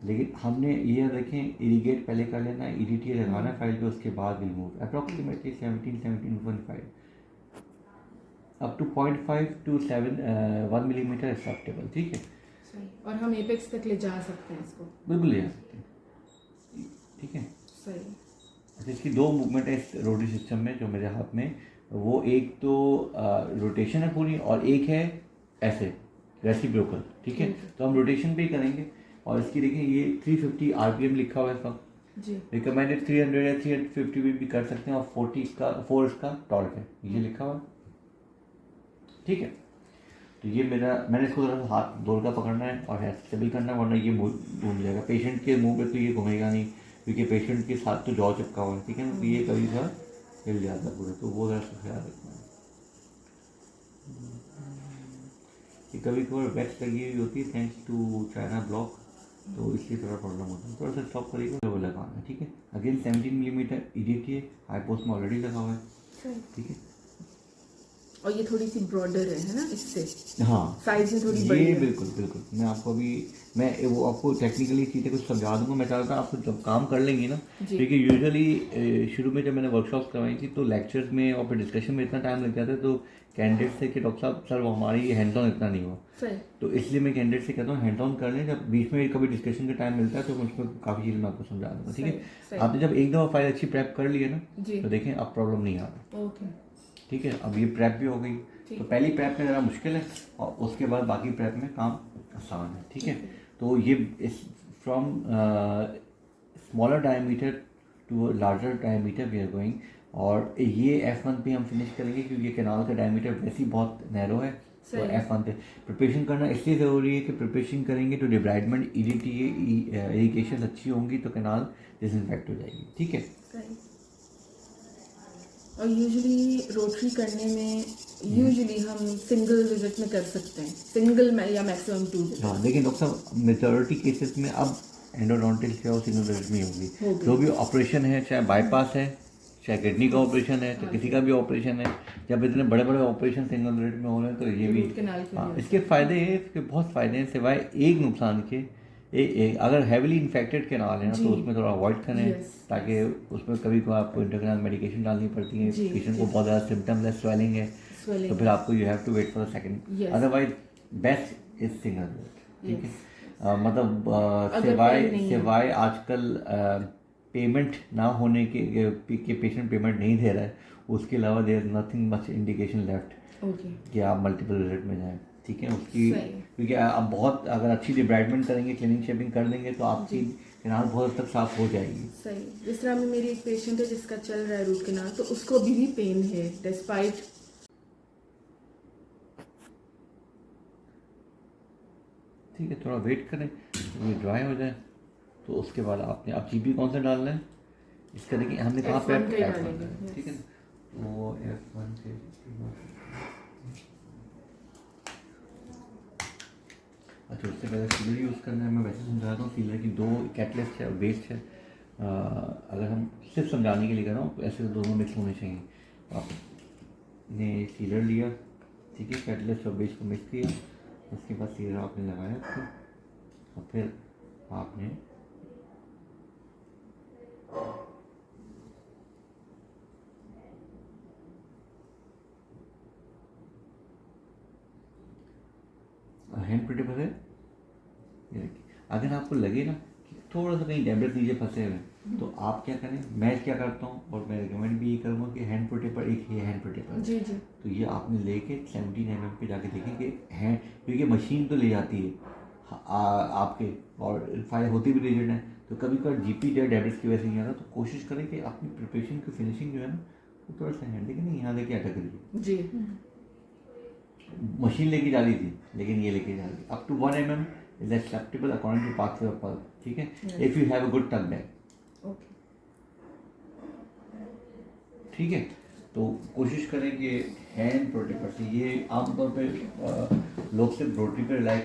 लेकिन हमने ये देखें इरीगेट पहले कर लेना, EDTA लगाना फाइल पे, उसके बाद will move approximately 17.5 up to 0.5 to 1 millimetre acceptable. ठीक है, सही। और हम एपेक्स तक ले जा सकते हैं इसको? बिल्कुल ले जा सकते हैं। ठीक है, सही। अच्छा, इसकी दो मूवमेंट है इस रोटरी सिस्टम में जो मेरे हाथ में, वो एक तो रोटेशन है पूरी, और एक है ऐसे रेसिप्रोकल। ठीक है, तो हम रोटेशन पे ही करेंगे। और इसकी देखिए ये 350 RPM लिखा हुआ है सब जी। रिकमेंडेड 300 या 350 भी कर सकते हैं, और 4 इसका टॉर्क है, ये लिखा हुआ है। ठीक है, तो ये मैंने इसको थोड़ा सा हाथ जोड़ कर पकड़ना है और है स्टेबल करना है, वरना ये घूम जाएगा। पेशेंट के मुंह पे तो ये घूमेगा नहीं, क्योंकि पेशेंट के साथ तो जॉ चिपका हुआ है। ठीक है ना, तो ये कभी सा हिल जाता है पूरा, तो वो ज़रा सा ख्याल रखना है। ये कभी कभार वैक्स लगी हुई होती है थैंक्स टू चाइना ब्लॉक, तो इसलिए थोड़ा प्रॉब्लम होता है। थोड़ा सा स्टॉप करिएगा, वो लगाना है। ठीक है, अगेन 17 मिलीमीटर EDTA हाईपोस्ट में ऑलरेडी लगा हुआ है। ठीक है, और ये थोड़ी सी ब्रॉडर है ना इससे? हाँ, साइज में थोड़ी बड़ी है। बिल्कुल बिल्कुल। मैं आपको अभी वो आपको टेक्निकली चीज़ें कुछ समझा दूंगा। मैं चाहता था आपको जब काम कर लेंगी ना, क्योंकि यूजुअली शुरू में जब मैंने वर्कशॉप करवाई थी तो लेक्चर्स में और फिर डिस्कशन में इतना टाइम लग जाता है, तो कैंडिडेट से कि डॉक्टर साहब सर वो हमारी हैंड्स ऑन इतना नहीं हुआ। तो इसलिए मैं कैंडिडेट से कहता हूँ हैंड्स ऑन कर लें, जब बीच में कभी डिस्कशन का टाइम मिलता है तो उसमें काफ़ी चीज़ें मैं आपको समझा दूंगा। ठीक है, आपने जब एक दफ़ा फाइल अच्छी प्रेप कर ली है ना, तो देखें अब प्रॉब्लम नहीं आ रहा। ठीक है, अब ये प्रेप भी हो गई, तो पहली प्रेप में ज़रा मुश्किल है और उसके बाद बाकी प्रेप में काम आसान है। ठीक है, तो ये from smaller diameter to larger diameter we are going, और ये F1 पे हम फिनिश करेंगे क्योंकि कैनाल का डायमीटर वैसे ही बहुत नैरो है। तो F1 पे प्रिपरेशन करना इसलिए ज़रूरी है कि प्रिपरेशन करेंगे तो डिब्राइडमेंट EDTA इरिगेशन अच्छी होंगी तो कैनाल डिसइंफेक्ट हो जाएगी। ठीक है, और यूजुअली रोटरी करने में यूजुअली हम सिंगल विजिट में कर सकते हैं, सिंगल में या मैक्सिमम 2 विजिट। हाँ, लेकिन डॉक्टर साहब मेजॉरिटी केसेस में अब एंडोडोंटिल जो सिंगल विजिट में होगी। जो भी ऑपरेशन है, चाहे बाईपास है, चाहे किडनी का ऑपरेशन है, तो किसी का भी ऑपरेशन है, जब इतने बड़े बड़े ऑपरेशन सिंगल विजिट में हो रहे हैं तो ये भी इसके फ़ायदे हैं, इसके बहुत फ़ायदे हैं, सिवाय एक नुकसान के। अगर हैविली इन्फेक्टेड कैनाल है ना तो उसमें थोड़ा अवॉइड करें, ताकि उसमें कभी को आपको इंटरकनाल मेडिकेशन डालनी पड़ती है, पेशेंट को बहुत ज़्यादा सिम्टमलेस स्वेलिंग है, तो फिर आपको you have to wait for the second. Otherwise best is single visit. ठीक है, मतलब सिवाय आजकल पेमेंट ना होने के पेशेंट पेमेंट नहीं दे रहा है, उसके अलावा there nothing much indication left कि आप मल्टीपल विजिट में जाएं। ठीक है, उसकी क्योंकि आप बहुत अगर अच्छी डिब्राइडमेंट करेंगे, क्लीनिंग शेपिंग कर देंगे तो आपकी कैनाल बहुत हद तक साफ हो जाएगी। सही। जिस तरह में मेरी एक पेशेंट है जिसका चल रहा है रूट कैनाल, तो उसको अभी भी पेन है डिस्पाइट। ठीक है, थोड़ा वेट करें ये ड्राई हो जाए, तो उसके बाद आपने आप GP कौन सा डालना है इसका देखिए, हमने कहाँ पे F1। ठीक है ना, वो F1 से अच्छा, उससे पहले सीलर यूज़ करना है। मैं वैसे समझाता हूँ, सीलर की दो कैटलिस्ट है और बेस्ट है। अगर हम सिर्फ समझाने के लिए कर रहा हूँ तो ऐसे दोनों मिक्स होने चाहिए। आपने सीलर लिया, ठीक है, कैटलिस्ट और बेस को मिक्स किया, उसके बाद सीलर आपने लगाया उसको, और फिर आपने हैंड प्रिटेबल है। अगर आपको लगे ना कि थोड़ा सा कहीं डैमेज नीचे फंसे हुए तो आप क्या करें, मैं क्या करता हूँ और मैं रिकमेंड भी ये करूँगा कि हैंड प्रोटेपर, एक ही हैंड प्रोटेपर जी जी, तो ये आपने लेके 17 mm पे जाके देखें कि हैंड, क्योंकि मशीन तो ले जाती है आपके और फाइल होती भी रिजिड है, तो कभी कभी GP या डैमेज की वजह से नहीं आता, तो कोशिश करें कि अपनी प्रिपरेशन की फिनिशिंग जो है ना वो थोड़ा सा हैंड लेके नहीं यहाँ लेके अटक रही है जी। मशीन लेके जा रही थी लेकिन ये लेके जा रही up to 1 mm is acceptable according to pathway of pulse. ठीक है, if you have a good tuck bag. ठीक है, तो कोशिश करें कि हैंड प्रोटेक्टर से, ये आमतौर पे लोग सिर्फ रोटरी पर रिलाई